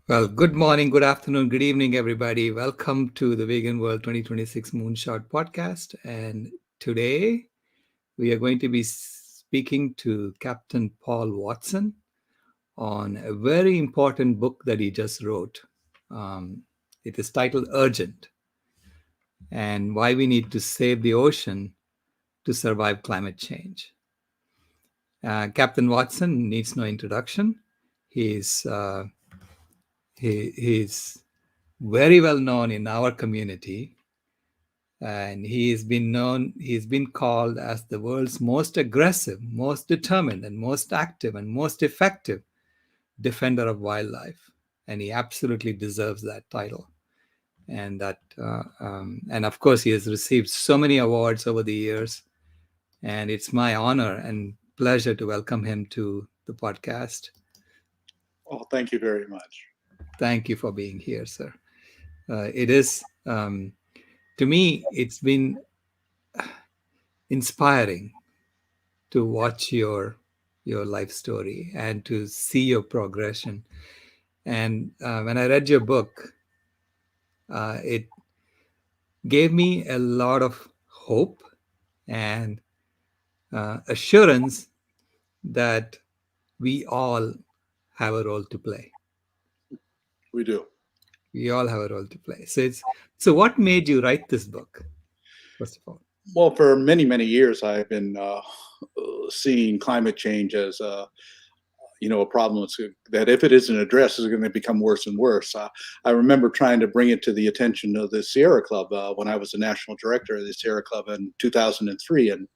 Well, good morning, good afternoon, good evening, everybody. Welcome to the Vegan World 2026 Moonshot podcast. And today we are going to be speaking to Captain Paul Watson on a very important book that he just wrote. It is titled Urgent, and Why We Need to Save the Ocean to Survive Climate Change. Captain Watson needs no introduction. He's he's very well known in our community, and he's been called as the world's most aggressive, most determined, and most active and most effective defender of wildlife. And he absolutely deserves that title. And of course, he has received so many awards over the years. And it's my honor and pleasure to welcome him to the podcast. Oh, thank you very much. Thank you for being here, sir. It is, to me, it's been inspiring to watch your life story and to see your progression. And when I read your book, it gave me a lot of hope and assurance that we all have a role to play. We do. We all have a role to play. So what made you write this book, first of all? Well, for many, many years, I've been seeing climate change as a problem that if it isn't addressed is going to become worse and worse. I remember trying to bring it to the attention of the Sierra Club when I was the national director of the Sierra Club in 2003, and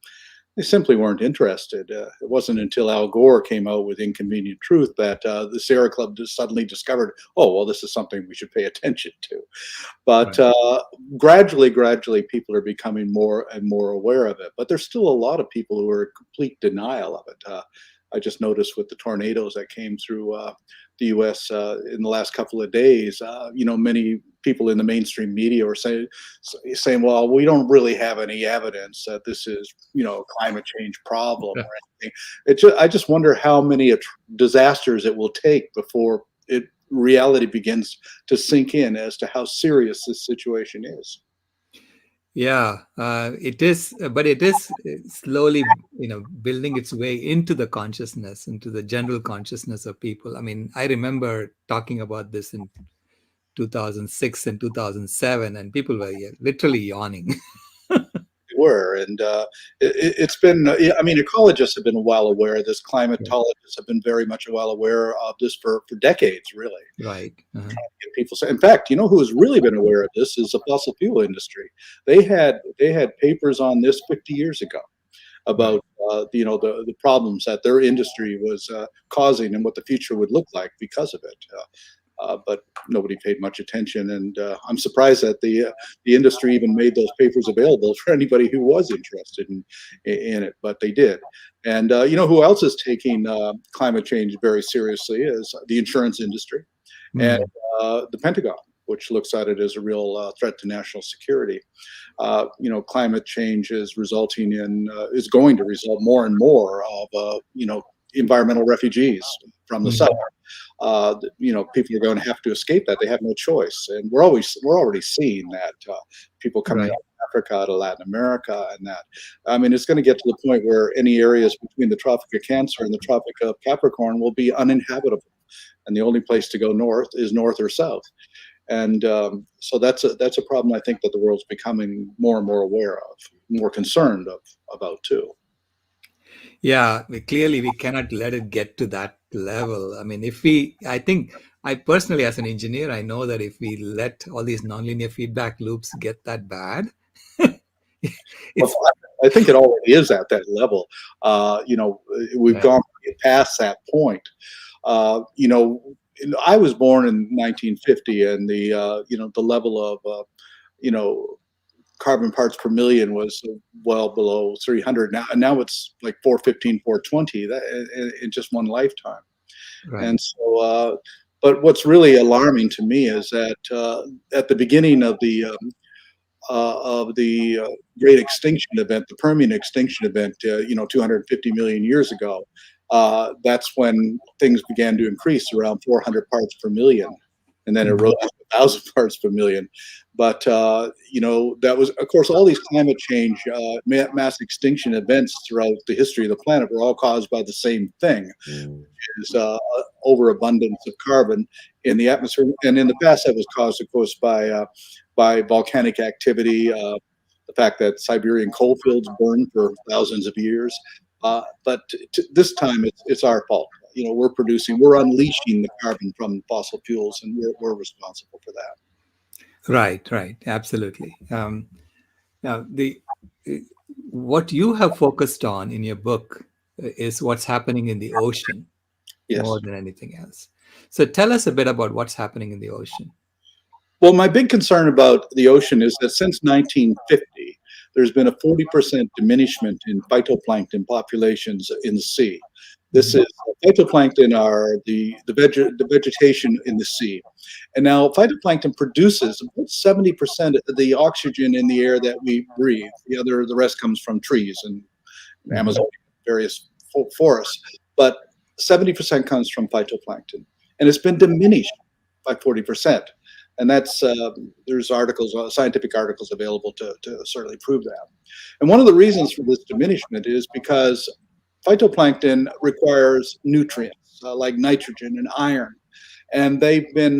they simply weren't interested. It wasn't until Al Gore came out with Inconvenient Truth that the Sierra Club just suddenly discovered, oh, well, this is something we should pay attention to. But Right. gradually, people are becoming more and more aware of it. But there's still a lot of people who are in complete denial of it. I just noticed with the tornadoes that came through the U.S. In the last couple of days, many people in the mainstream media are saying, well, we don't really have any evidence that this is, a climate change problem or anything. I just wonder how many disasters it will take before reality begins to sink in as to how serious this situation is. Yeah, it is, but it is slowly, building its way into the consciousness, into the general consciousness of people. I mean, I remember talking about this in 2006 and 2007, and people were literally yawning. Were. And it's been, I mean, ecologists have been well aware of this. Climatologists have been very much well aware of this for decades, really. Right. Uh-huh. People say, in fact, who has really been aware of this is the fossil fuel industry. They had papers on this 50 years ago Right. about the problems that their industry was causing and what the future would look like because of it. But nobody paid much attention, and I'm surprised that the industry even made those papers available for anybody who was interested in it. But they did, and who else is taking climate change very seriously is the insurance industry and Mm. the Pentagon, which looks at it as a real threat to national security. Climate change is is going to result more and more of environmental refugees from the Mm. south. People are going to have to escape that. They have no choice, and we're already seeing that people coming Right. out of Africa to Latin America, and that. I mean, it's going to get to the point where any areas between the Tropic of Cancer and the Tropic of Capricorn will be uninhabitable, and the only place to go north is north or south. And so that's a problem I think that the world's becoming more and more aware of, more concerned about too. Yeah, we cannot let it get to that level. I mean, I think, I personally, as an engineer, I know that if we let all these nonlinear feedback loops get that bad, Well, it's I think it already is at that level. We've right. gone past that point. I was born in 1950, and the level of you know carbon parts per million was well below 300. Now it's like 415, 420. That in just one lifetime. Right. And so, but what's really alarming to me is that at the beginning of the great extinction event, the Permian extinction event, 250 million years ago. That's when things began to increase around 400 parts per million. and then it Mhm. rose to 1,000 parts per million. But that was, of course, all these climate change, mass extinction events throughout the history of the planet were all caused by the same thing, Mm. is overabundance of carbon in the atmosphere. And in the past, that was caused, of course, by volcanic activity, the fact that Siberian coal fields burned for thousands of years. But this time, it's our fault. We're unleashing the carbon from fossil fuels, and we're responsible for that. Right, right, absolutely. Now, the what you have focused on in your book is what's happening in the ocean more Yes. than anything else. So tell us a bit about what's happening in the ocean. Well, my big concern about the ocean is that since 1950, there's been a 40% diminishment in phytoplankton populations in the sea. This Mhm. is phytoplankton are the vegetation in the sea. And now phytoplankton produces about 70% of the oxygen in the air that we breathe. The rest comes from trees and Mhm. Amazon, various forests. But 70% comes from phytoplankton. And it's been diminished by 40%. And there's scientific articles available to certainly prove that. And one of the reasons for this diminishment is because phytoplankton requires nutrients like nitrogen and iron, and they've been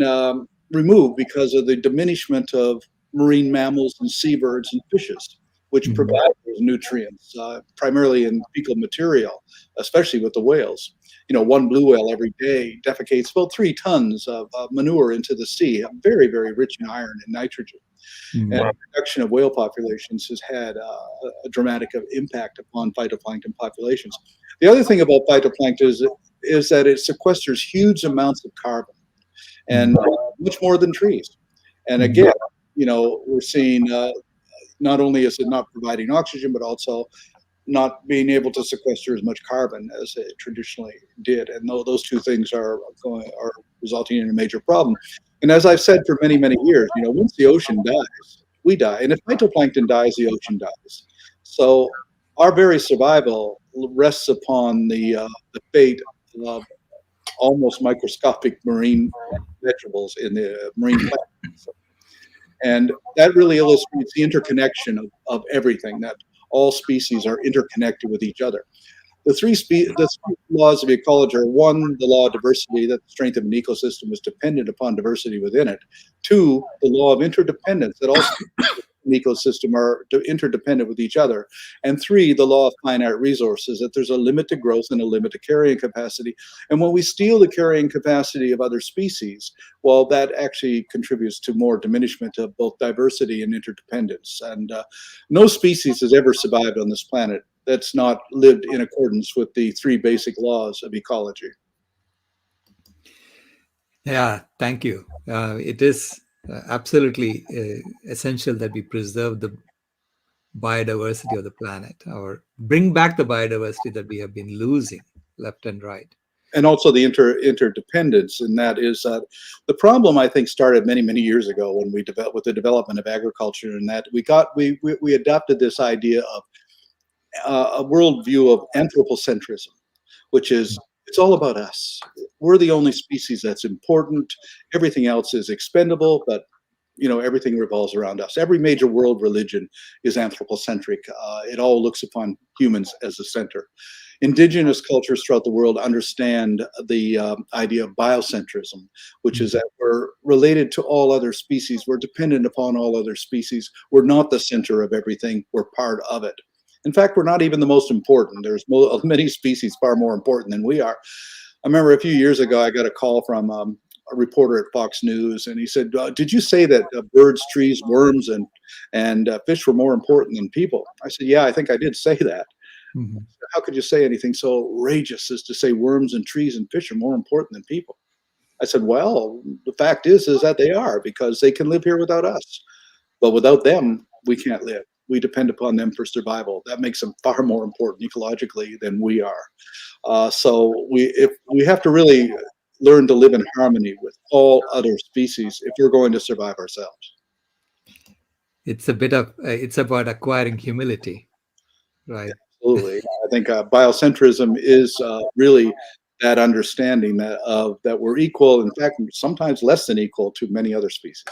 removed because of the diminishment of marine mammals and seabirds and fishes, which Mhm. provide those nutrients primarily in fecal material, especially with the whales. One blue whale every day defecates about 3 tons of manure into the sea, very, very rich in iron and nitrogen. And Mhm. the reduction of whale populations has had a dramatic impact upon phytoplankton populations. The other thing about phytoplankton is that it sequesters huge amounts of carbon, and Mhm. much more than trees. And Mhm. again, we're seeing not only is it not providing oxygen, but also not being able to sequester as much carbon as it traditionally did. And those two things are resulting in a major problem. And as I've said for many, many years, once the ocean dies, we die. And if phytoplankton dies, the ocean dies. So our very survival rests upon the fate of almost microscopic marine vegetables in the marine planet. And that really illustrates the interconnection of everything, that all species are interconnected with each other. The three laws of ecology are: one, the law of diversity, that the strength of an ecosystem is dependent upon diversity within it; two, the law of interdependence, that all species in an ecosystem are interdependent with each other; and three, the law of finite resources, that there's a limit to growth and a limit to carrying capacity. And when we steal the carrying capacity of other species, well, that actually contributes to more diminishment of both diversity and interdependence. And no species has ever survived on this planet that's not lived in accordance with the three basic laws of ecology. Yeah, thank you. It is absolutely essential that we preserve the biodiversity of the planet or bring back the biodiversity that we have been losing left and right. And also the interdependence, and that is the problem. I think started many, many years ago when we developed with the development of agriculture, and that we adopted this idea of a worldview of anthropocentrism, which is it's all about us. We're the only species that's important. Everything else is expendable, but everything revolves around us. Every major world religion is anthropocentric. It all looks upon humans as the center. Indigenous cultures throughout the world understand the idea of biocentrism, which is that we're related to all other species. We're dependent upon all other species. We're not the center of everything. We're part of it. In fact, we're not even the most important. There's many species far more important than we are. I remember a few years ago, I got a call from a reporter at Fox News, and he said, "Did you say that birds, trees, worms, and fish were more important than people?" I said, "Yeah, I think I did say that." Mhm. How could you say anything so outrageous as to say worms and trees and fish are more important than people? I said, "Well, the fact is that they are, because they can live here without us. But without them, we can't live. We depend upon them for survival. That makes them far more important ecologically than we are. If we have to really learn to live in harmony with all other species if we're going to survive ourselves." It's about acquiring humility, right? Absolutely. I think biocentrism is really that understanding that we're equal, in fact, sometimes less than equal to many other species.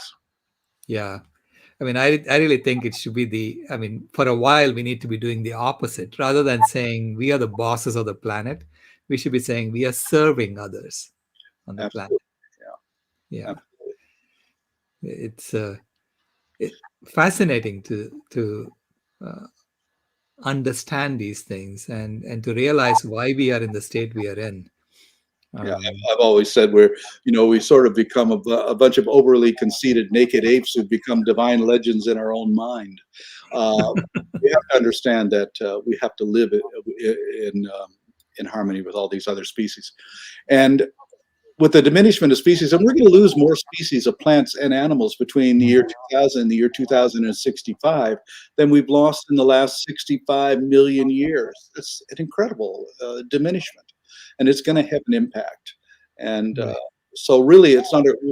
Yeah. I mean, I really think it should be I mean, for a while, we need to be doing the opposite. Rather than saying we are the bosses of the planet, we should be saying we are serving others on the planet. Absolutely. Yeah, Yeah. absolutely. It's it, fascinating to uh, understand these things and to realize why we are in the state we are in. Yeah, Um, I've always said we sort of become a bunch of overly conceited naked apes who've become divine legends in our own mind. Uh, we have to understand that we have to live in harmony with all these other species. And with the diminishment of species, and we're going to lose more species of plants and animals between the year 2000 and the year 2065 than we've lost in the last 65 million years. It's an incredible diminishment, and it's going to have an impact. And right. so, really,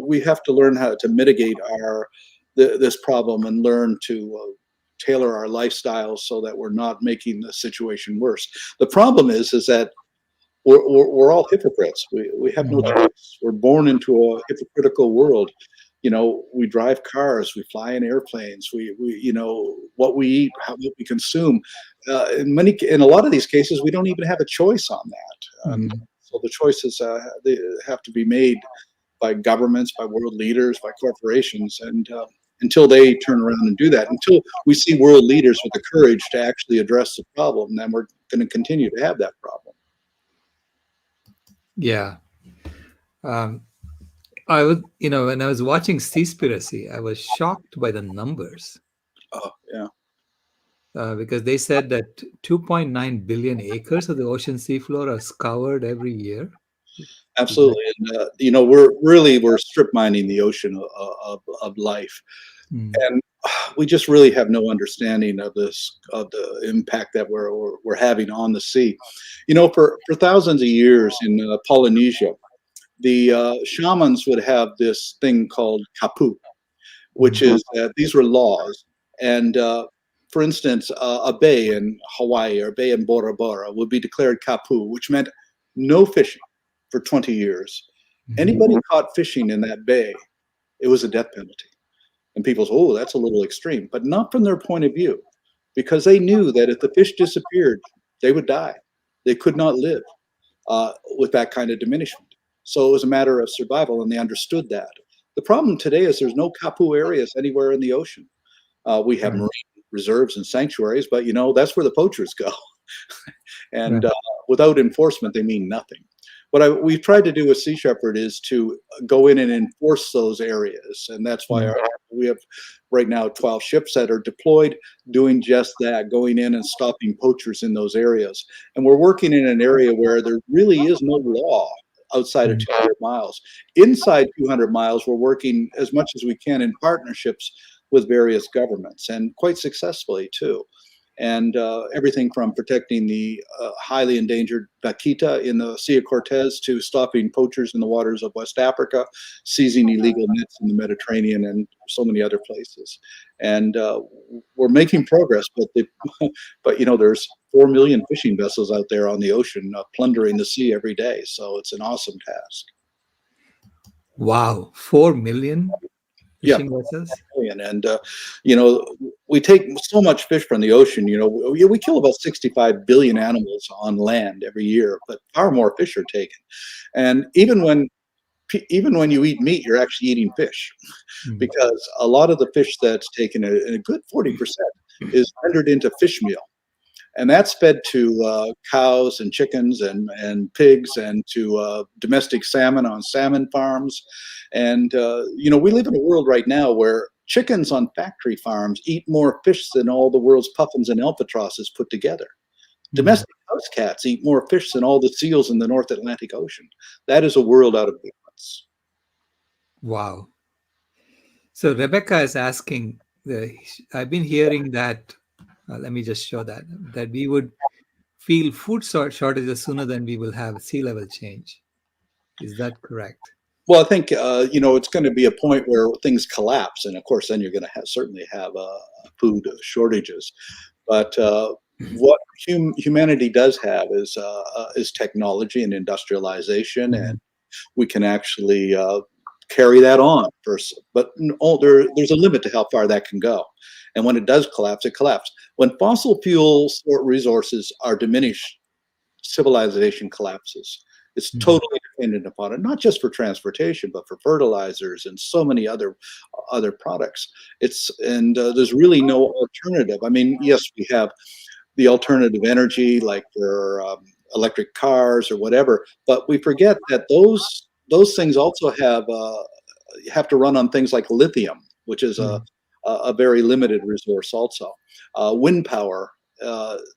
we have to learn how to mitigate this problem and learn to tailor our lifestyles so that we're not making the situation worse. The problem is that we're all hypocrites. We have no Mhm. choice. We're born into a hypocritical world. We drive cars, we fly in airplanes, what we eat, what we consume. In a lot of these cases, we don't even have a choice on that. And Mhm. so the choices they have to be made by governments, by world leaders, by corporations, and until they turn around and do that, until we see world leaders with the courage to actually address the problem, then we're going to continue to have that problem. Yeah. Um, when I was watching Seaspiracy, I was shocked by the numbers Oh, yeah. because they said that 2.9 billion acres of the ocean seafloor are scoured every year. Is that? Absolutely, and we're strip mining the ocean of life, Mm. and we just really have no understanding of the impact that we're having on the sea. For thousands of years in Polynesia, the shamans would have this thing called kapu, which Mm. is these were laws. And for instance, a bay in Hawaii or a bay in Bora Bora would be declared kapu, which meant no fishing for 20 years. Mhm. Anybody caught fishing in that bay, it was a death penalty. And people say, oh, that's a little extreme, but not from their point of view, because they knew that if the fish disappeared, they would die. They could not live with that kind of diminishment. So it was a matter of survival, and they understood that. The problem today is there's no kapu areas anywhere in the ocean. We have Right. marine reserves and sanctuaries, but that's where the poachers go. And Right. without enforcement, they mean nothing. What we've tried to do with Sea Shepherd is to go in and enforce those areas, and that's why Mm. we have right now 12 ships that are deployed doing just that, going in and stopping poachers in those areas. And we're working in an area where there really is no law outside of Mm. 200 miles. Inside 200 miles, we're working as much as we can in partnerships with various governments, and quite successfully too. And everything from protecting the highly endangered vaquita in the Sea of Cortez to stopping poachers in the waters of West Africa, seizing illegal nets in the Mediterranean, and so many other places. And we're making progress, but there's 4 million fishing vessels out there on the ocean plundering the sea every day. So it's an awesome task. Wow. 4 million Yeah. fishing vessels? And you know we take so much fish from the ocean. We kill about 65 billion animals on land every year, but far more fish are taken. And even when you eat meat, you're actually eating fish, Mm. because a lot of the fish that's taken, a good 40%, is rendered into fish meal, and that's fed to cows and chickens and pigs, and to domestic salmon on salmon farms. And we live in a world right now where chickens on factory farms eat more fish than all the world's puffins and albatrosses put together. Mm. Domestic house cats eat more fish than all the seals in the North Atlantic Ocean. That is a world out of balance. Wow. So Rebecca is asking, I've been hearing that, let me just show that we would feel food shortages sooner than we will have sea level change. Is that correct? Well, I think it's going to be a point where things collapse, and of course, then you're going to certainly have food shortages. But what humanity does have is technology and industrialization, and Mhm. we can actually carry that on. But there's a limit to how far that can go. And when it does collapse, it collapses. When fossil fuel resources are diminished, civilization collapses. It's Mhm. totally dependent upon it, not just for transportation, but for fertilizers and so many other products. There's really no alternative. I mean, yes, we have the alternative energy, like for electric cars or whatever. But we forget that those things also have to run on things like lithium, which is Mhm. a very limited resource. Also, wind power.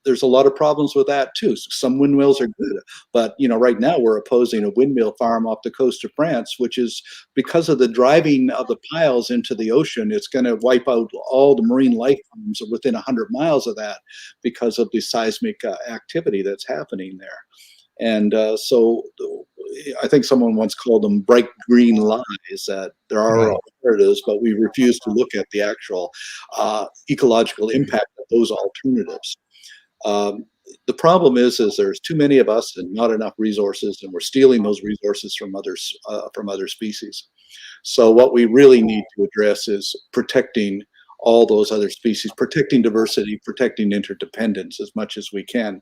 There's a lot of problems with that too. Some windmills are good, but right now we're opposing a windmill farm off the coast of France, which is because of the driving of the piles into the ocean. It's going to wipe out all the marine life forms within 100 miles of that because of the seismic activity that's happening there. And so I think someone once called them bright green lies, that there are Right. alternatives, but we refuse to look at the actual ecological impact of those alternatives. Um, the problem is there's too many of us and not enough resources, and we're stealing those resources from other species. So what we really need to address is protecting all those other species, protecting diversity, protecting interdependence as much as we can.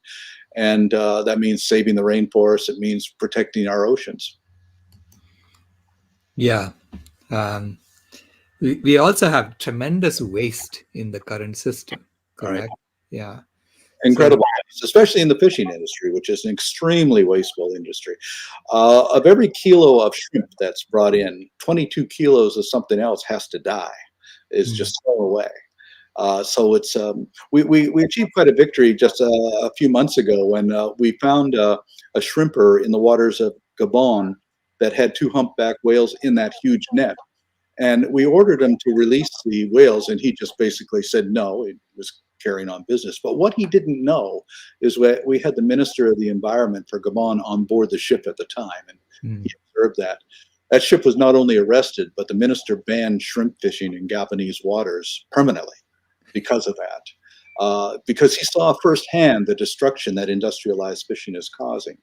And that means saving the rainforest. It means protecting our oceans. Yeah. Um, we also have tremendous waste in the current system, Right. correct? Yeah. So, Incredible, especially in the fishing industry, which is an extremely wasteful industry. Of every kilo of shrimp that's brought in, 22 kilos of something else has to die, is mm, just thrown away. So it's we achieved quite a victory just a few months ago when we found a shrimper in the waters of Gabon that had two humpback whales in that huge net. And we ordered him to release the whales, and he just basically said no. He was carrying on business. But what he didn't know is we had the Minister of the Environment for Gabon on board the ship at the time, and he mm, observed that. That ship was not only arrested, but the minister banned shrimp fishing in Gabonese waters permanently because of that. Because he saw firsthand the destruction that industrialized fishing is causing.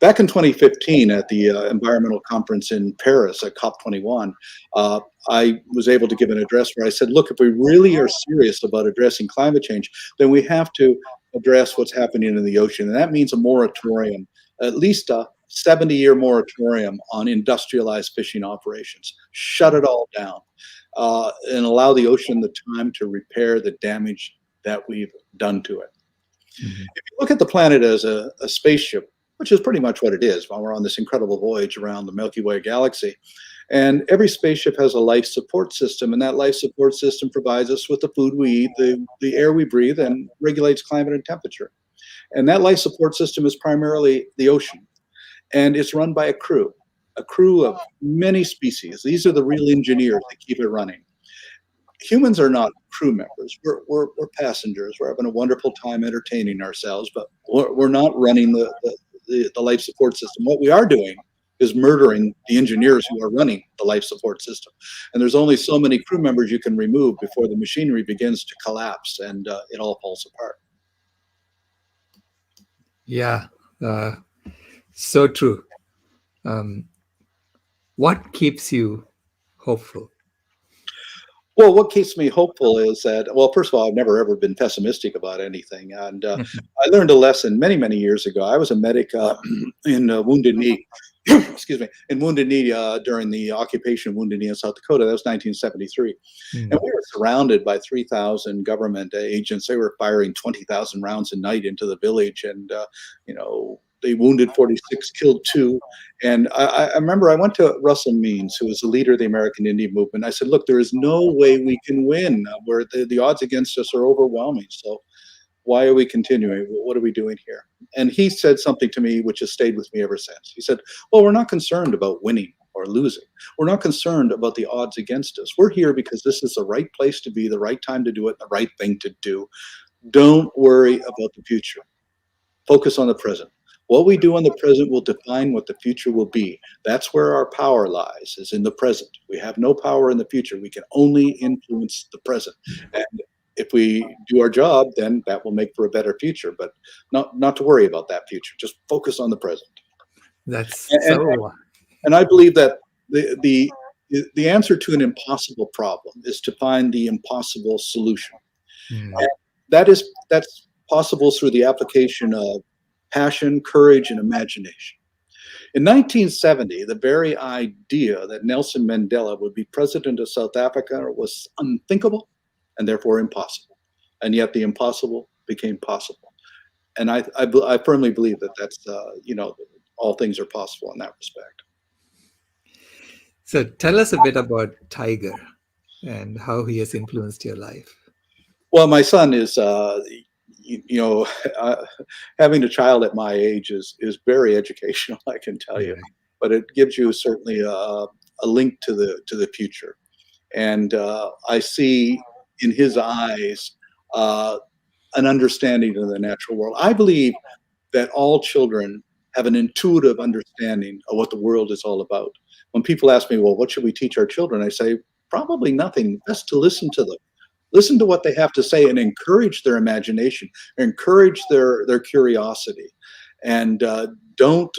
Back in 2015 at the environmental conference in Paris at COP21, uh, I was able to give an address where I said, look, if we really are serious about addressing climate change, then we have to address what's happening in the ocean. And that means a moratorium, at least a 70-year moratorium on industrialized fishing operations. Shut it all down and allow the ocean the time to repair the damage that we've done to it. mhm. If you look at the planet as a spaceship, which is pretty much what it is while we're on this incredible voyage around the Milky Way galaxy, and every spaceship has a life support system, and that life support system provides us with the food we eat, the air we breathe, and regulates climate and temperature. And that life support system is primarily the ocean, and it's run by a crew of many species. These are the real engineers that keep it running. Humans are not crew members. We're passengers. We're having a wonderful time entertaining ourselves, but we're not running the life support system. What we are doing is murdering the engineers who are running the life support system. And there's only so many crew members you can remove before the machinery begins to collapse and it all falls apart. Yeah. Uh, so true. Um, what keeps you hopeful? Well, what keeps me hopeful is that, well, first of all, I've never ever been pessimistic about anything. And I learned a lesson many, many years ago. I was a medic in Wounded Knee, excuse me, in Wounded Knee during the occupation of Wounded Knee in South Dakota. That was 1973. And Mm, we were surrounded by 3,000 government agents. They were firing 20,000 rounds a night into the village. And, they wounded 46, killed two. And I remember I went to Russell Means, who was the leader of the American Indian movement. I said, look, there is no way we can win. Where the odds against us are overwhelming. So why are we continuing? What are we doing here? And he said something to me which has stayed with me ever since. He said, well, we're not concerned about winning or losing. We're not concerned about the odds against us. We're here because this is the right place to be, the right time to do it, the right thing to do. Don't worry about the future. Focus on the present. What we do in the present will define what the future will be. That's where our power lies, is in the present. We have no power in the future. We can only influence the present. And if we do our job, then that will make for a better future. But not to worry about that future. Just focus on the present. That's And so. and I believe that the answer to an impossible problem is to find the impossible solution. Hmm. And that's possible through the application of passion, courage, and imagination. In 1970, the very idea that Nelson Mandela would be president of South Africa was unthinkable and therefore impossible. And yet the impossible became possible. And I firmly believe that that's, all things are possible in that respect. So tell us a bit about Tiger and how he has influenced your life. Well, my son is, you know, uh, having a child at my age is very educational, I can tell you, Right. but it gives you certainly a link to the future. And I see in his eyes uh, an understanding of the natural world. I believe that all children have an intuitive understanding of what the world is all about. When people ask me, well, what should we teach our children? I say, probably nothing. Best to listen to them. Listen to what they have to say and encourage their imagination, encourage their curiosity, and don't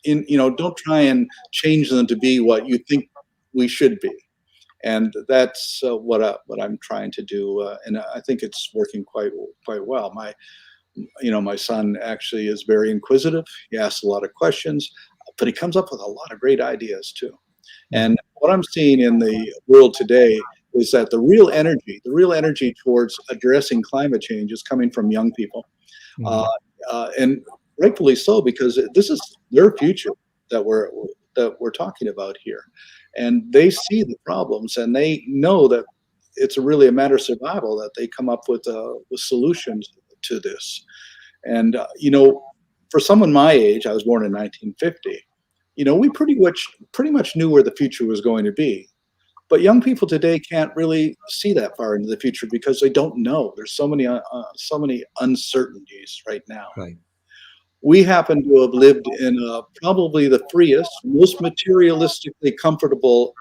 don't try and change them to be what you think we should be. And that's what I'm trying to do, and I think it's working quite well. My son actually is very inquisitive. He asks a lot of questions, but he comes up with a lot of great ideas too. Hmm. And what I'm seeing in the world today is that the real energy towards addressing climate change is coming from young people, uh, Hmm. and rightfully so, because this is their future that we're talking about here, and they see the problems and they know that it's really a matter of survival that they come up with solutions to this. And for someone my age, I was born in 1950. We pretty much knew where the future was going to be. But young people today can't really see that far into the future because they don't know. There's so many uncertainties right now. Right. We happen to have lived in probably the freest, most materialistically comfortable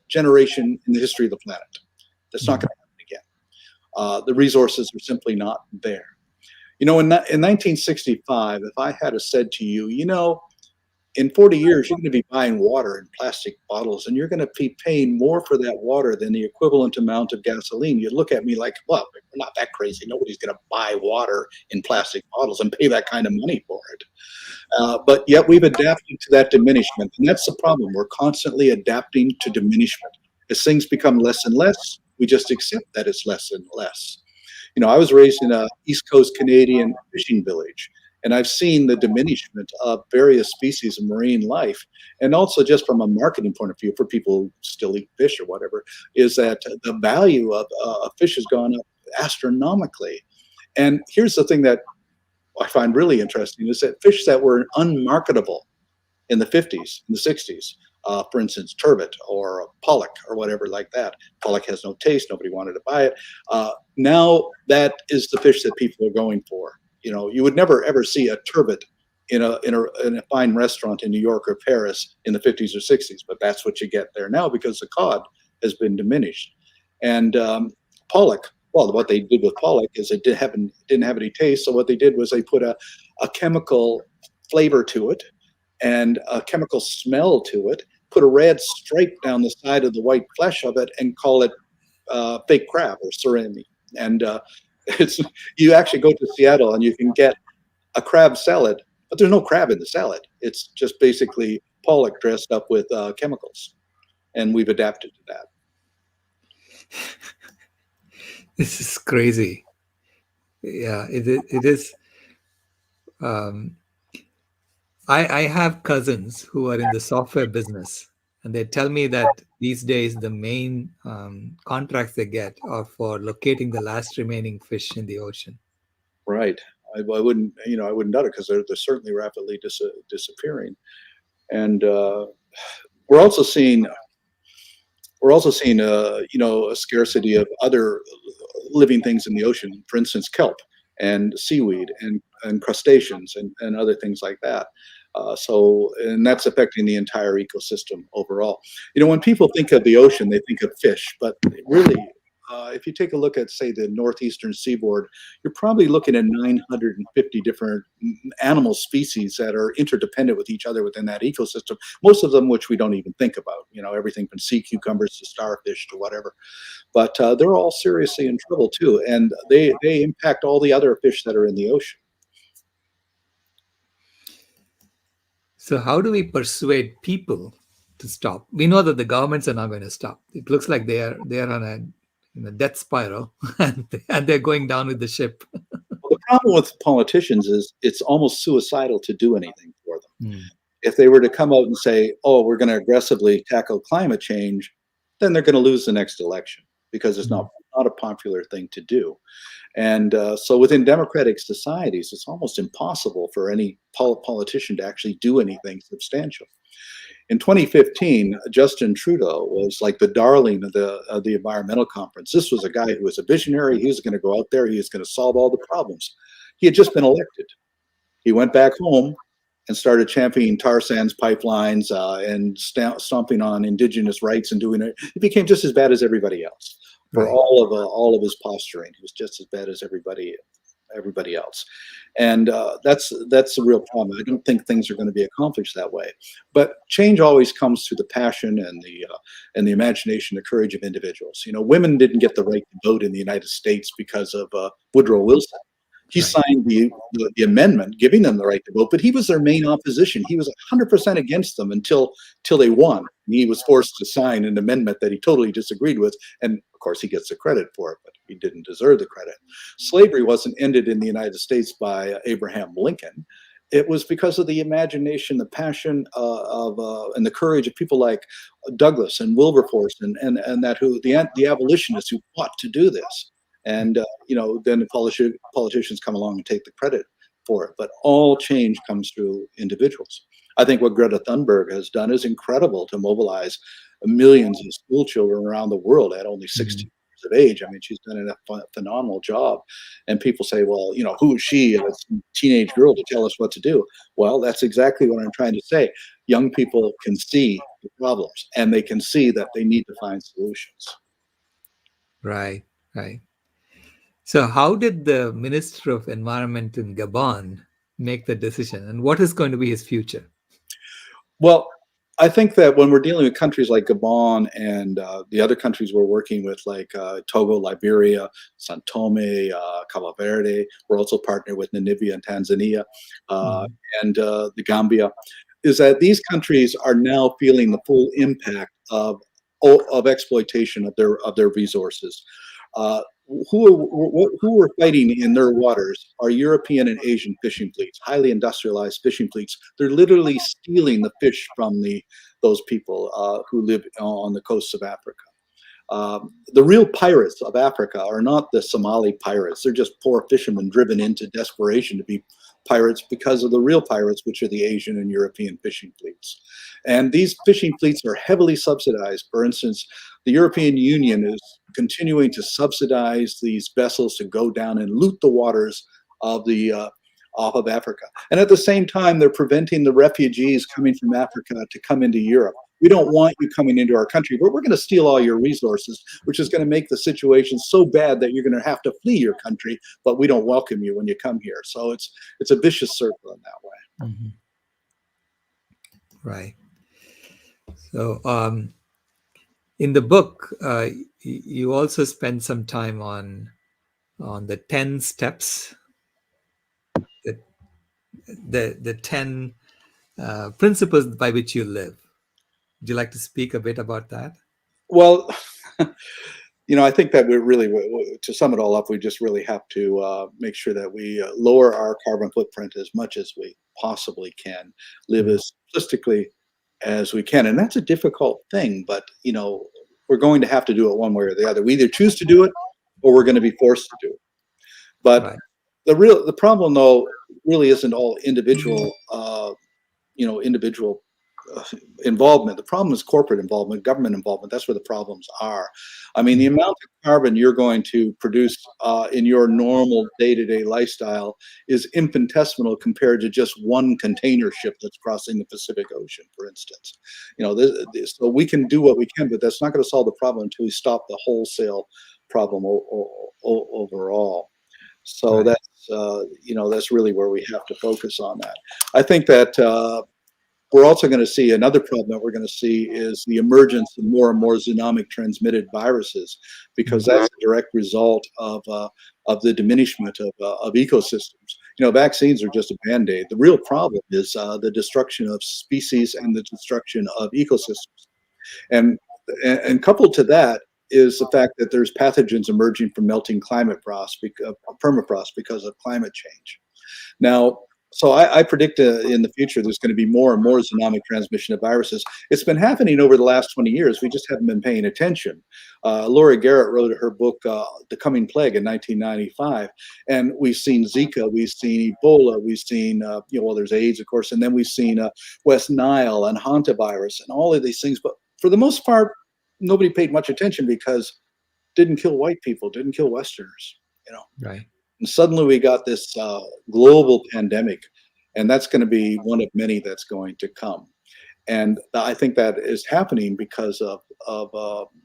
generation in the history of the planet. That's not Hmm. going to happen again. The resources are simply not there. In 1965, if I had said to you, in 40 years, you're going to be buying water in plastic bottles and you're going to be paying more for that water than the equivalent amount of gasoline, you'd look at me like, well, we're not that crazy. Nobody's going to buy water in plastic bottles and pay that kind of money for it. But yet we've adapted to that diminishment. And that's the problem. We're constantly adapting to diminishment. As things become less and less, we just accept that it's less and less. I was raised in a East Coast Canadian fishing village, and I've seen the diminishment of various species of marine life. And also, just from a marketing point of view, for people who still eat fish or whatever, is that the value of fish has gone up astronomically. And here's the thing that I find really interesting is that fish that were unmarketable in the 50s, in the 60s, for instance, turbot or pollock or whatever like that. Pollock has no taste. Nobody wanted to buy it. Now that is the fish that people are going for. You would never ever see a turbot in a fine restaurant in New York or Paris in the 50s or 60s, but that's what you get there now because the cod has been diminished. And pollock, well, what they did with pollock is it didn't have any taste. So what they did was they put a chemical flavor to it and a chemical smell to it, put a red stripe down the side of the white flesh of it, and call it fake crab or surimi. And it's you actually go to Seattle and you can get a crab salad, but there's no crab in the salad. It's just basically pollock dressed up with chemicals, and we've adapted to that. This is crazy. Yeah, it is. Um, I have cousins who are in the software business, and they tell me that these days the main contracts they get are for locating the last remaining fish in the ocean. Right. I wouldn't doubt it because they're certainly rapidly disappearing, and we're also seeing a scarcity of other living things in the ocean. For instance, kelp and seaweed and crustaceans and other things like that. And that's affecting the entire ecosystem overall. When people think of the ocean, they think of fish, but really, if you take a look at, say, the northeastern seaboard, you're probably looking at 950 different animal species that are interdependent with each other within that ecosystem. Most of them, which we don't even think about. Everything from sea cucumbers to starfish to whatever. But they're all seriously in trouble too, and they impact all the other fish that are in the ocean. So how do we persuade people to stop? We know that the governments are not going to stop. It looks like they are on a death spiral, and they're going down with the ship. Well, the problem with politicians is it's almost suicidal to do anything for them. Hmm. If they were to come out and say, "Oh, we're going to aggressively tackle climate change," then they're going to lose the next election because it's not a popular thing to do. And so within democratic societies, it's almost impossible for any politician to actually do anything substantial. In 2015, Justin Trudeau was like the darling of the environmental conference. This was a guy who was a visionary. He was going to go out there. He was going to solve all the problems. He had just been elected. He went back home and started championing tar sands pipelines and stomping on indigenous rights and doing it. It became just as bad as everybody else. For Right. all of his posturing, he was just as bad as everybody else, and that's a real problem. I don't think things are going to be accomplished that way. But change always comes through the passion and the imagination, the courage of individuals. Women didn't get the right to vote in the United States because of Woodrow Wilson. He Right. signed the amendment giving them the right to vote, but he was their main opposition. He was 100% against them until they won. And he was forced to sign an amendment that he totally disagreed with. And of course, he gets the credit for it, but he didn't deserve the credit. Slavery wasn't ended in the United States by Abraham Lincoln. It was because of the imagination, the passion and the courage of people like Douglas and Wilberforce and the abolitionists who fought to do this. And then the politicians come along and take the credit for it. But all change comes through individuals. I think what Greta Thunberg has done is incredible to mobilize millions of school children around the world at only 16 years of age. I mean, she's done a phenomenal job. And people say, well, who is she, a teenage girl, to tell us what to do? Well, that's exactly what I'm trying to say. Young people can see the problems, and they can see that they need to find solutions. Right. Right. So how did the Minister of Environment in Gabon make the decision, and what is going to be his future? Well, I think that when we're dealing with countries like Gabon and the other countries we're working with, like Togo, Liberia, Sao Tome, Cabo Verde, we're also partnered with Namibia and Tanzania and the Gambia, is that these countries are now feeling the full impact of exploitation of their resources. Who are fighting in their waters are European and Asian fishing fleets, highly industrialized fishing fleets. They're literally stealing the fish from those people who live on the coasts of Africa. The real pirates of Africa are not the Somali pirates. They're just poor fishermen driven into desperation to be pirates because of the real pirates, which are the Asian and European fishing fleets. And these fishing fleets are heavily subsidized. For instance, the European Union is continuing to subsidize these vessels to go down and loot the waters of off of Africa. And at the same time, they're preventing the refugees coming from Africa to come into Europe. We don't want you coming into our country, but we're going to steal all your resources, which is going to make the situation so bad that you're going to have to flee your country, but we don't welcome you when you come here. So it's a vicious circle in that way. Mm-hmm. Right. So in the book, you also spend some time on the 10 steps, the 10 principles by which you live. Would you like to speak a bit about that? Well, I think that we really, to sum it all up, we just really have to make sure that we lower our carbon footprint as much as we possibly can, live as simplistically as we can. And that's a difficult thing, but, we're going to have to do it one way or the other. We either choose to do it or we're going to be forced to do it. But Right. the problem, though, really isn't all individual, individual involvement. The problem is corporate involvement, government involvement. That's where the problems are. I mean, the amount of carbon you're going to produce in your normal day-to-day lifestyle is infinitesimal compared to just one container ship that's crossing the Pacific Ocean, for instance. So we can do what we can, but that's not going to solve the problem until we stop the wholesale problem overall. So Right. that's really where we have to focus on that. I think that we're also going to see another problem that we're going to see is the emergence of more and more zoonotic transmitted viruses, because Mm. that's a direct result of the diminishment of ecosystems. Vaccines are just a band-aid. The real problem is the destruction of species and the destruction of ecosystems. And, and coupled to that is the fact that there's pathogens emerging from melting permafrost because of climate change. Now, so I predict in the future there's going to be more and more zoonotic transmission of viruses. It's been happening over the last 20 years. We just haven't been paying attention. Laura Garrett wrote her book, The Coming Plague, in 1995. And we've seen Zika, we've seen Ebola, we've seen, there's AIDS, of course, and then we've seen West Nile and hantavirus and all of these things. But for the most part, nobody paid much attention because it didn't kill white people, didn't kill Westerners, you know. Right. And suddenly we got this global pandemic, and that's going to be one of many that's going to come. And I think that is happening because of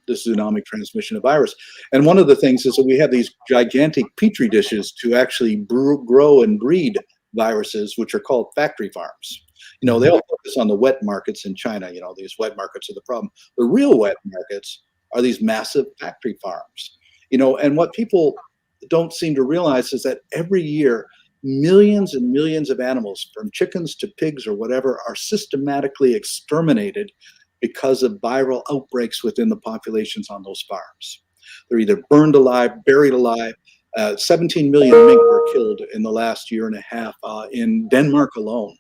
this zoonotic transmission of virus. And one of the things is that we have these gigantic petri dishes to actually grow and breed viruses, which are called factory farms. They Mhm. all focus on the wet markets in China. These wet markets are the problem. The real wet markets are these massive factory farms. And what people don't seem to realize is that every year millions and millions of animals, from chickens to pigs or whatever, are systematically exterminated because of viral outbreaks within the populations on those farms. They're either burned alive, buried alive. 17 million mink were killed in the last year and a half in Denmark alone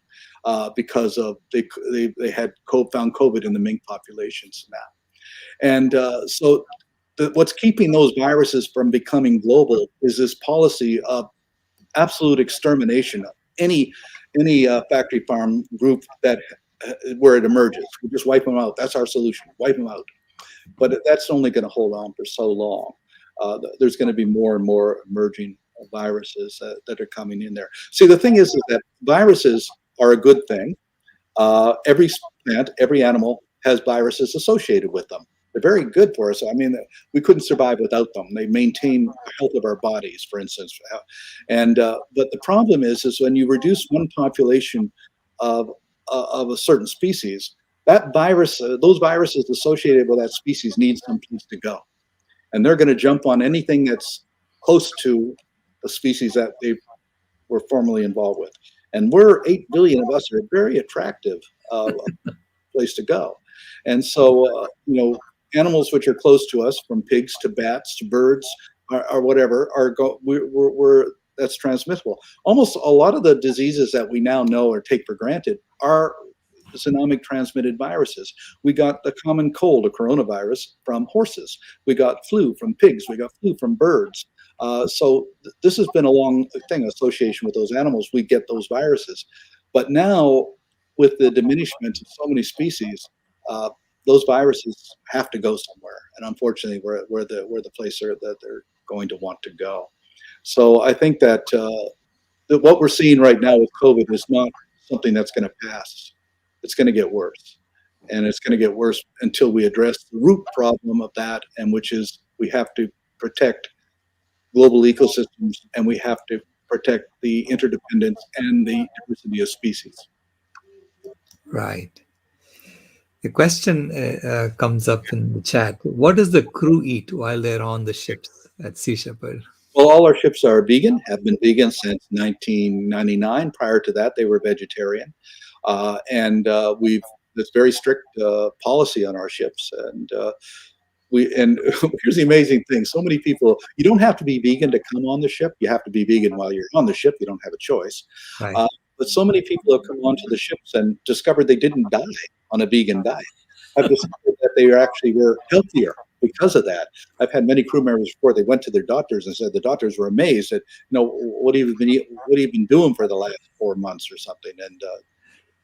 because of they had found COVID in the mink populations now. And so what's keeping those viruses from becoming global is this policy of absolute extermination of any factory farm group that where it emerges. We just wipe them out. That's our solution. Wipe them out. But that's only going to hold on for so long. There's going to be more and more emerging viruses that are coming in there. See, the thing is that viruses are a good thing. Every plant, every animal has viruses associated with them. They're very good for us. I mean, we couldn't survive without them. They maintain the health of our bodies, for instance. And but the problem is when you reduce one population of a certain species, that virus, those viruses associated with that species, need some place to go, and they're going to jump on anything that's close to the species that they were formerly involved with. And we're 8 billion of us are a very attractive place to go. And so, animals which are close to us, from pigs to bats to birds or whatever, we're that's transmissible. Almost a lot of the diseases that we now know or take for granted are zoonotic transmitted viruses. We got the common cold, a coronavirus, from horses. We got flu from pigs. We got flu from birds. So this has been a long thing, association with those animals. We get those viruses. But now, with the diminishment of so many species, those viruses have to go somewhere. And unfortunately, we're the place that they're going to want to go. So I think that what we're seeing right now with COVID is not something that's going to pass. It's going to get worse. And it's going to get worse until we address the root problem of that, and which is we have to protect global ecosystems, and we have to protect the interdependence and the diversity of species. Right. The question comes up in the chat. What does the crew eat while they're on the ships at Sea Shepherd? Well, all our ships are vegan, have been vegan since 1999. Prior to that, they were vegetarian. And we've this very strict policy on our ships. And here's the amazing thing. So many people, you don't have to be vegan to come on the ship. You have to be vegan while you're on the ship. You don't have a choice. Right. But so many people have come onto the ships and discovered they didn't die on a vegan diet. I've discovered that they actually were healthier because of that. I've had many crew members before, they went to their doctors and said the doctors were amazed at, what have you been doing for the last 4 months or something? And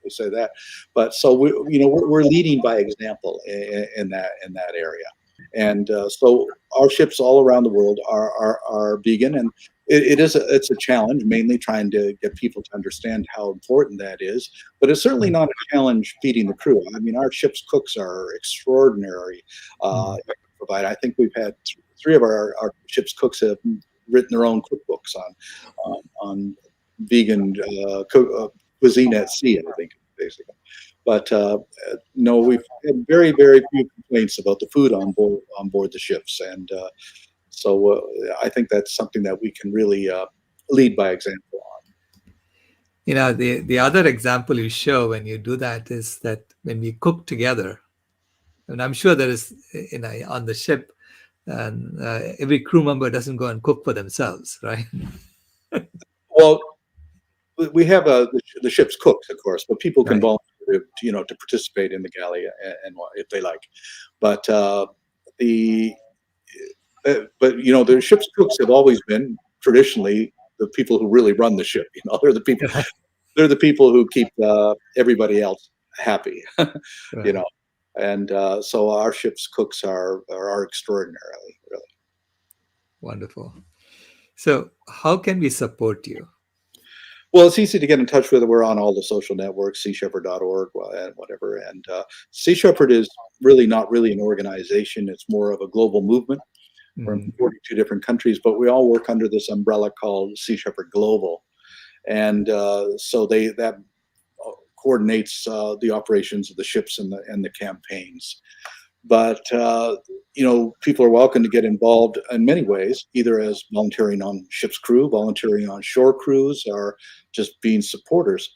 we say that. But so we're leading by example in that area. And so our ships all around the world are vegan, and it's a challenge, mainly trying to get people to understand how important that is. But it's certainly not a challenge feeding the crew. I mean, our ship's cooks are extraordinary. I think we've had three of our ship's cooks have written their own cookbooks on vegan cuisine at sea, I think, basically. But no, we've had very, very few complaints about the food on board the ships, and so I think that's something that we can really lead by example on. The other example you show when you do that is that when we cook together, and I'm sure there is, on the ship, and every crew member doesn't go and cook for themselves, right? Well, we have the ship's cooks, of course, but people can Right. volunteer to participate in the galley and if they like. But the but the ship's cooks have always been traditionally the people who really run the ship. They're the people who keep everybody else happy. you Right. know, and so our ship's cooks are extraordinarily, really. Wonderful. So how can we support you? Well, it's easy to get in touch with. We're on all the social networks, seashepherd.org and whatever. And Sea Shepherd is really not really an organization. It's more of a global movement. We're in Mhm. 42 different countries, but we all work under this umbrella called Sea Shepherd Global. And so that coordinates the operations of the ships and the campaigns. But people are welcome to get involved in many ways, either as volunteering on ship's crew, volunteering on shore crews, or just being supporters.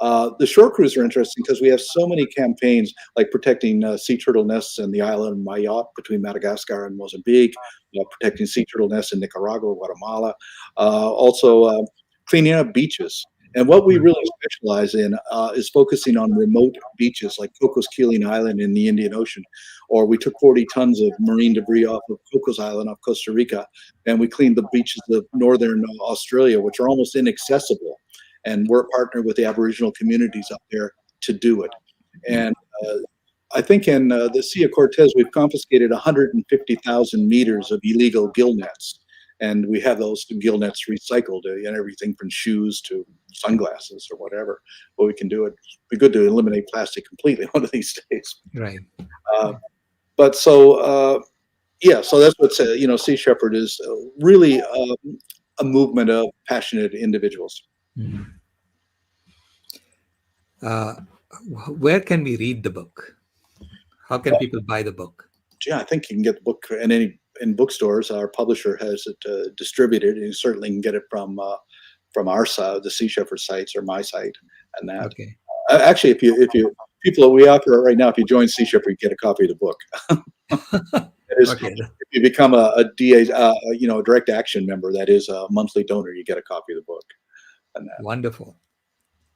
The shore crews are interesting because we have so many campaigns, like protecting sea turtle nests in the island of Mayotte between Madagascar and Mozambique, protecting sea turtle nests in Nicaragua, Guatemala, also cleaning up beaches. And what we Mhm. really specialize in is focusing on remote beaches like Cocos Keeling Island in the Indian Ocean, or we took 40 tons of marine debris off of Cocos Island off Costa Rica, and we cleaned the beaches of northern Australia, which are almost inaccessible. And we're partnered with the Aboriginal communities up there to do it. And I think in the Sea of Cortez, we've confiscated 150,000 meters of illegal gill nets. And we have those gill nets recycled, and everything from shoes to sunglasses or whatever. But we can do it. It'd be good to eliminate plastic completely one of these days. Right. Uh, but so yeah, so that's what Sea Shepherd is really a movement of passionate individuals. Mhm. Uh, where can we read the book? How can people buy the book? Yeah, I think you can get the book in bookstores. Our publisher has it distributed, and you certainly can get it from our side, the Sea Shepherd sites, or my site, and that. Okay. Actually, if you people we offer it right now, if you join Sea Shepherd, you get a copy of the book. That is, Okay. if you become a DA, a direct action member, that is a monthly donor, you get a copy of the book, and that. Wonderful.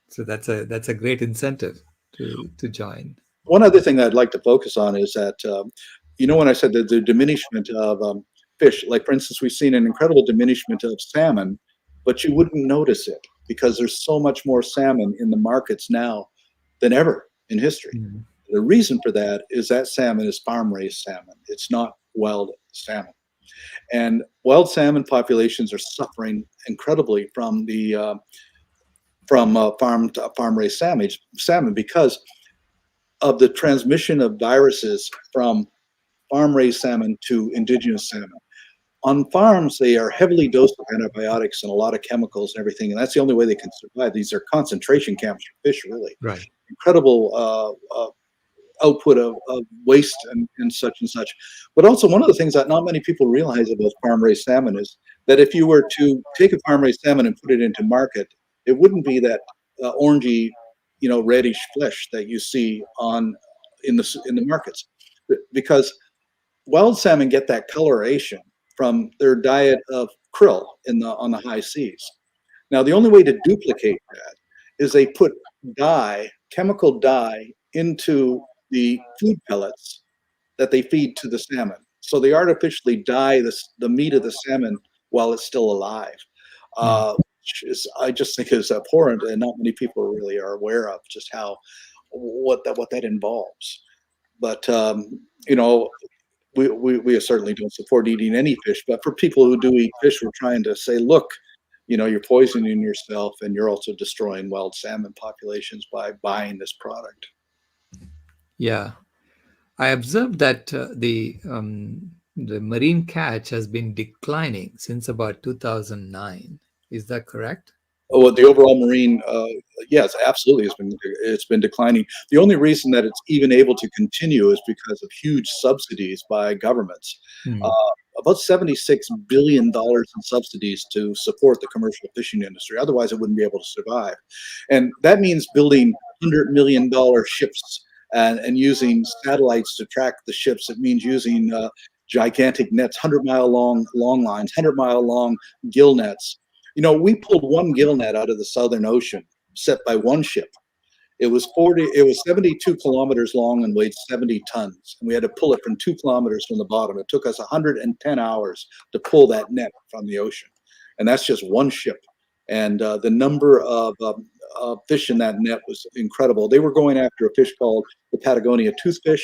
So that's a great incentive to join. One other thing that I'd like to focus on is that, when I said that the diminishment of fish, like for instance, we've seen an incredible diminishment of salmon, but you wouldn't notice it because there's so much more salmon in the markets now than ever in history. Mhm. The reason for that is that salmon is farm raised salmon. It's not wild salmon. And wild salmon populations are suffering incredibly from the farm raised salmon because of the transmission of viruses from farm raised salmon to indigenous salmon. On farms, they are heavily dosed with antibiotics and a lot of chemicals and everything, and that's the only way they can survive. These are concentration camps for fish, really. Right. Incredible output of waste and such and such. But also, one of the things that not many people realize about farm raised salmon is that if you were to take a farm raised salmon and put it into market, it wouldn't be that orangey, reddish flesh that you see in the markets, because wild salmon get that coloration from their diet of krill on the high seas. Now, the only way to duplicate that is they put chemical dye, into the food pellets that they feed to the salmon. So they artificially dye the meat of the salmon while it's still alive. Mm. Which I just think is abhorrent, and not many people really are aware of just what that involves. But we certainly don't support eating any fish. But for people who do eat fish, we're trying to say, look, you're poisoning yourself, and you're also destroying wild salmon populations by buying this product. Yeah. I observed that the marine catch has been declining since about 2009. Is that correct? Oh, the overall marine, yes, absolutely, it's been declining. The only reason that it's even able to continue is because of huge subsidies by governments. Uh, Hmm. about $76 billion in subsidies to support the commercial fishing industry. Otherwise, it wouldn't be able to survive. And that means building $100 million ships and using satellites to track the ships. It means using gigantic nets, 100-mile long lines, 100-mile long gill nets. We pulled one gill net out of the Southern Ocean, set by one ship. It was 72 kilometers long and weighed 70 tons. And we had to pull it from 2 kilometers from the bottom. It took us 110 hours to pull that net from the ocean. And that's just one ship. And the number of fish in that net was incredible. They were going after a fish called the Patagonia toothfish,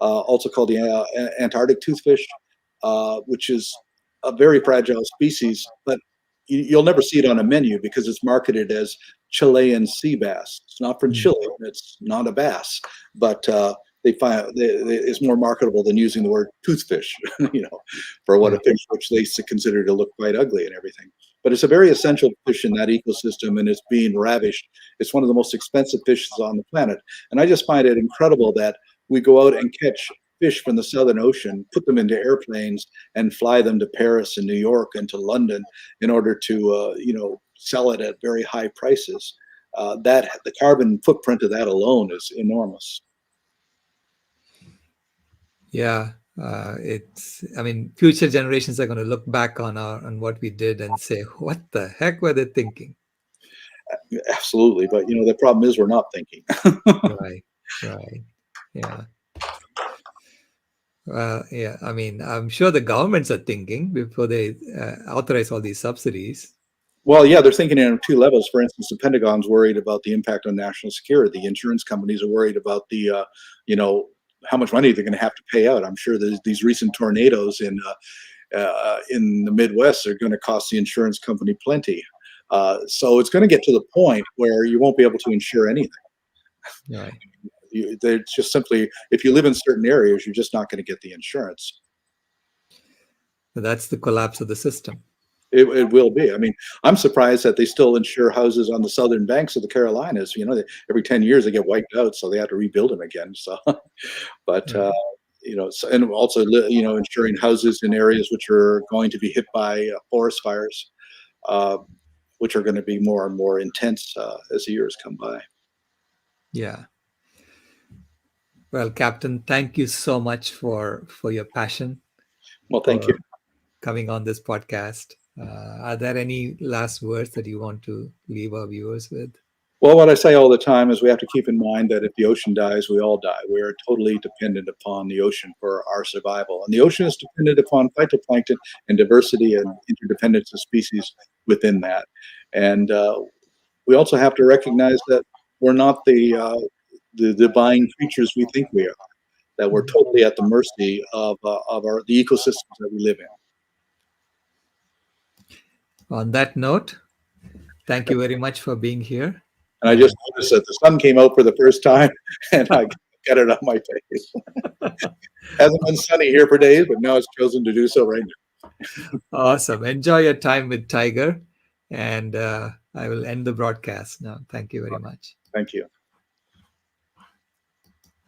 also called the Antarctic toothfish, which is a very fragile species, but you'll never see it on a menu because it's marketed as Chilean sea bass. It's not from Hmm. Chile. It's not a bass, but they find it's more marketable than using the word toothfish, for what a Right. fish which they consider to look quite ugly and everything. But it's a very essential fish in that ecosystem, and it's being ravished. It's one of the most expensive fishes on the planet, and I just find it incredible that we go out and catch fish from the Southern Ocean, put them into airplanes, and fly them to Paris and New York and to London in order to, sell it at very high prices. That the carbon footprint of that alone is enormous. Yeah. I mean, future generations are going to look back on what we did and say, what the heck were they thinking? Absolutely, but the problem is we're not thinking. Right. Right. Yeah. Yeah. I mean, I'm sure the governments are thinking before they authorize all these subsidies. Well, yeah, they're thinking on two levels. For instance, the Pentagon's worried about the impact on national security. The insurance companies are worried about you know, how much money they're going to have to pay out. I'm sure these recent tornadoes in the Midwest are going to cost the insurance company plenty. So it's going to get to the point where you won't be able to insure anything. Right. They're just simply, if you live in certain areas, you're just not going to get the insurance. So that's the collapse of the system. It will be. I mean, I'm surprised that they still insure houses on the southern banks of the Carolinas. Every 10 years they get wiped out, so they have to rebuild them again. So, but Right. and also insuring houses in areas which are going to be hit by forest fires, uh, which are going to be more and more intense as the years come by. Yeah. Well, Captain, thank you so much for your passion, Well, thank you. for coming on this podcast. Are there any last words that you want to leave our viewers with? Well, what I say all the time is we have to keep in mind that if the ocean dies, we all die. We are totally dependent upon the ocean for our survival. And the ocean is dependent upon phytoplankton and diversity and interdependence of species within that. And we also have to recognize that we're not the divine creatures we think we are, that we're totally at the mercy of the ecosystems that we live in. On that note, thank you very much for being here. And I just And noticed that the sun came out for the first time and I got it on my face. Hasn't been sunny here for days, but now it's chosen to do so right now. awesome. Enjoy your time with Tiger. And I will end the broadcast now. Thank you very much. Thank you.